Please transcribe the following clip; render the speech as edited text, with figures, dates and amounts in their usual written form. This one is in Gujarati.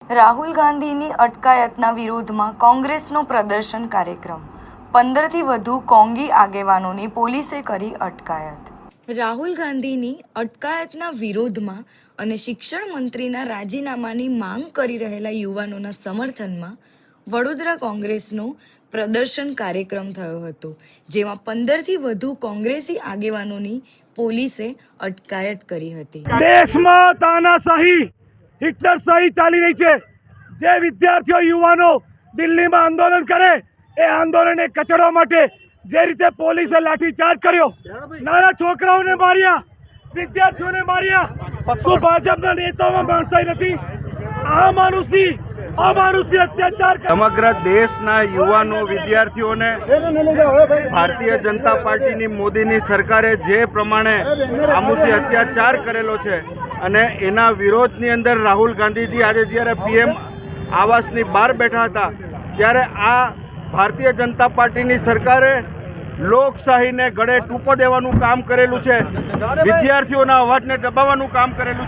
રાહુલ ગાંધીની અટકાયતના વિરોધમાં કોંગ્રેસનો પ્રદર્શન કાર્યક્રમ 15થી વધુ કોંગી આગેવાનોની પોલીસે કરી અટકાયત। રાહુલ ગાંધીની અટકાયતના વિરોધમાં અને શિક્ષણ મંત્રીના રાજીનામાની માંગ કરી રહેલા યુવાનોના સમર્થનમાં વડોદરા કોંગ્રેસનો પ્રદર્શન કાર્યક્રમ થયો હતો, જેમાં 15થી વધુ કોંગ્રેસી આગેવાનોની પોલીસે અટકાયત કરી હતી। દેશમાં તાનાશાહી હિટલરશાહી ચાલી રહી છે। જે વિદ્યાર્થીઓ યુવાનો દિલ્હીમાં આંદોલન કરે એ આંદોલનને કચડવા માટે જે રીતે પોલીસે લાઠીચાર્જ કર્યો, નાના છોકરાઓને માર્યા, વિદ્યાર્થીઓને માર્યા, શું ભાજપના નેતાઓમાં માણસાઈ નથી? અમાનુષી અત્યાચાર સમગ્ર દેશના યુવાનો વિદ્યાર્થીઓને ભારતીય જનતા પાર્ટીની મોદીની સરકારે જે પ્રમાણે આમુષી અત્યાચાર કરેલો છે અને એના વિરોધની અંદર રાહુલ ગાંધીજી આજે જ્યારે પીએમ આવાસની બહાર બેઠા હતા ત્યારે આ ભારતીય જનતા પાર્ટીની સરકારે લોકશાહીને ગળે ટૂંપો દેવાનું કામ કરેલું છે, વિદ્યાર્થીઓના અવાજને દબાવવાનું કામ કરેલું છે।